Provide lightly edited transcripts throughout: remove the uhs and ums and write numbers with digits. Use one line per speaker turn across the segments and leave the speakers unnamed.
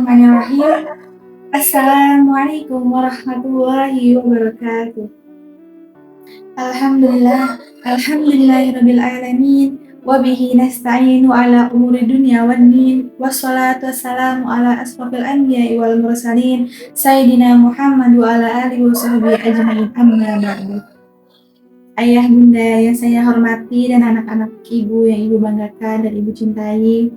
Bismillahirrahmanirrahim. Assalamualaikum warahmatullahi wabarakatuh. Alhamdulillahirabbil alamin wa bihi nasta'inu ala umuri dunya wan din. Wassalatu wassalamu ala asrofil anbiya'i wal mursalin sayyidina Muhammad wa ala alihi washabbihi ajmain. Amma ba'du. Ayah bunda yang saya hormati dan anak-anak ibu yang ibu banggakan dan ibu cintai,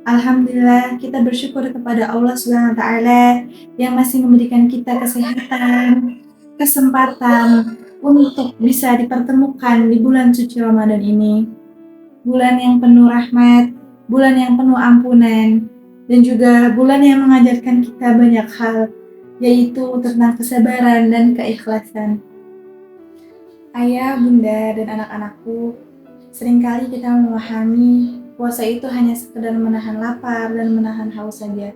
alhamdulillah kita bersyukur kepada Allah Subhanahu wa taala yang masih memberikan kita kesehatan, kesempatan untuk bisa dipertemukan di bulan suci Ramadan ini. Bulan yang penuh rahmat, bulan yang penuh ampunan, dan juga bulan yang mengajarkan kita banyak hal, yaitu tentang kesabaran dan keikhlasan. Ayah, bunda, dan anak-anakku, seringkali kita memahami puasa itu hanya sekedar menahan lapar dan menahan haus saja.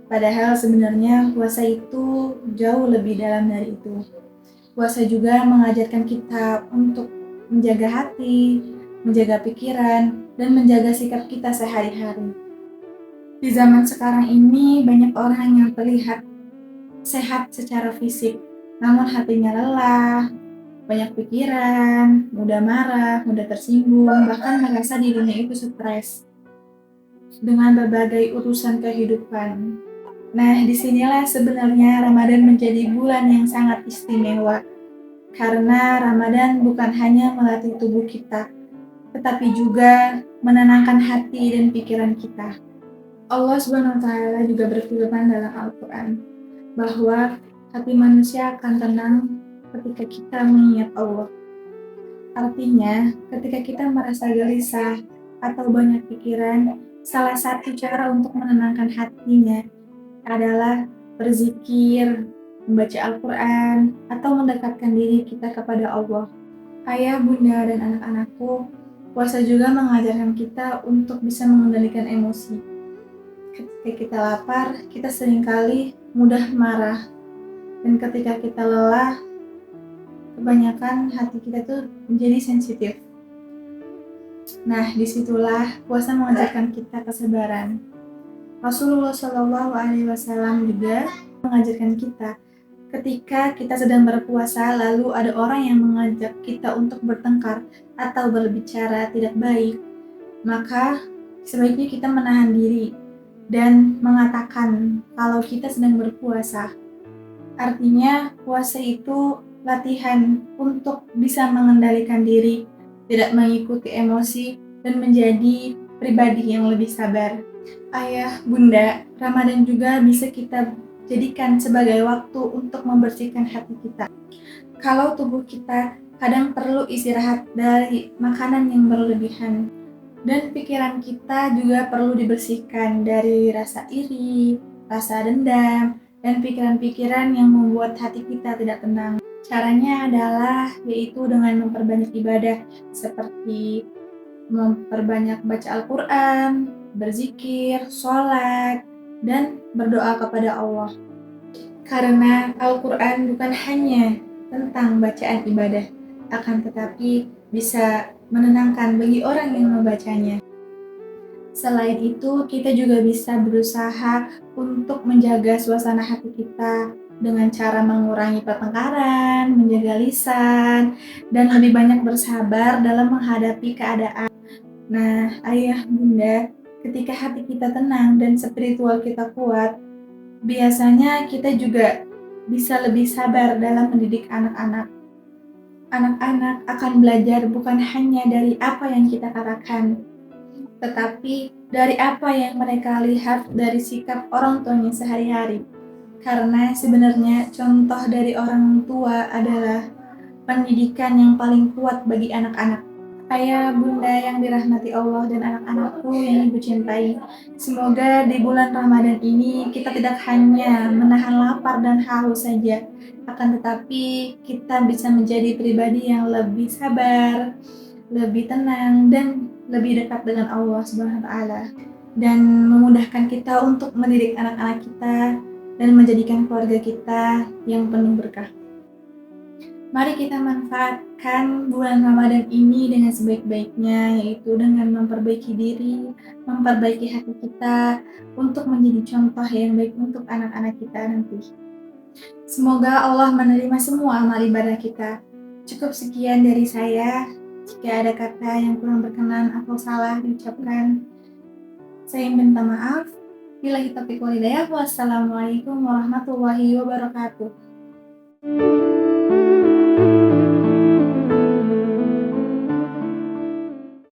Padahal sebenarnya puasa itu jauh lebih dalam dari itu. Puasa juga mengajarkan kita untuk menjaga hati, menjaga pikiran, dan menjaga sikap kita sehari-hari. Di zaman sekarang ini banyak orang yang terlihat sehat secara fisik, namun hatinya lelah, banyak pikiran, mudah marah, mudah tersinggung, bahkan merasa dirinya itu stres dengan berbagai urusan kehidupan. Nah, disinilah sebenarnya Ramadan menjadi bulan yang sangat istimewa. Karena Ramadan bukan hanya melatih tubuh kita, tetapi juga menenangkan hati dan pikiran kita. Allah Subhanahu wa taala juga berfirman dalam Al-Qur'an bahwa hati manusia akan tenang ketika kita mengingat Allah. Artinya, ketika kita merasa gelisah atau banyak pikiran, salah satu cara untuk menenangkan hatinya adalah berzikir, membaca Al-Quran, atau mendekatkan diri kita kepada Allah. Ayah, bunda, dan anak-anakku, puasa juga mengajarkan kita untuk bisa mengendalikan emosi. Ketika kita lapar, kita seringkali mudah marah. Dan ketika kita lelah, kebanyakan hati kita tuh menjadi sensitif. Nah, disitulah puasa mengajarkan kita kesabaran. Rasulullah Shallallahu Alaihi Wasallam juga mengajarkan kita ketika kita sedang berpuasa lalu ada orang yang mengajak kita untuk bertengkar atau berbicara tidak baik, maka sebaiknya kita menahan diri dan mengatakan kalau kita sedang berpuasa. Artinya puasa itu latihan untuk bisa mengendalikan diri, tidak mengikuti emosi, dan menjadi pribadi yang lebih sabar. Ayah, bunda, Ramadan juga bisa kita jadikan sebagai waktu untuk membersihkan hati kita. Kalau tubuh kita kadang perlu istirahat dari makanan yang berlebihan, dan pikiran kita juga perlu dibersihkan dari rasa iri, rasa dendam, dan pikiran-pikiran yang membuat hati kita tidak tenang. Caranya adalah yaitu dengan memperbanyak ibadah seperti memperbanyak baca Al-Quran, berzikir, sholat, dan berdoa kepada Allah. Karena Al-Quran bukan hanya tentang bacaan ibadah, akan tetapi bisa menenangkan bagi orang yang membacanya. Selain itu, kita juga bisa berusaha untuk menjaga suasana hati kita dengan cara mengurangi pertengkaran, menjaga lisan, dan lebih banyak bersabar dalam menghadapi keadaan. Nah, ayah, bunda, ketika hati kita tenang dan spiritual kita kuat, biasanya kita juga bisa lebih sabar dalam mendidik anak-anak. Anak-anak akan belajar bukan hanya dari apa yang kita katakan, tetapi dari apa yang mereka lihat dari sikap orang tuanya sehari-hari. Karena sebenarnya contoh dari orang tua adalah pendidikan yang paling kuat bagi anak-anak. Ayah, bunda yang dirahmati Allah dan anak-anakku yang ibu cintai, semoga di bulan Ramadan ini kita tidak hanya menahan lapar dan haus saja, akan tetapi kita bisa menjadi pribadi yang lebih sabar, lebih tenang, dan lebih dekat dengan Allah Subhanahu wa taala, dan memudahkan kita untuk mendidik anak-anak kita dan menjadikan keluarga kita yang penuh berkah. Mari kita manfaatkan bulan Ramadan ini dengan sebaik-baiknya, yaitu dengan memperbaiki diri, memperbaiki hati kita, untuk menjadi contoh yang baik untuk anak-anak kita nanti. Semoga Allah menerima semua amal ibadah kita. Cukup sekian dari saya. Jika ada kata yang kurang berkenan atau salah diucapkan, saya minta maaf. Billahi taufiq wal hidayah. Wassalamualaikum warahmatullahi wabarakatuh.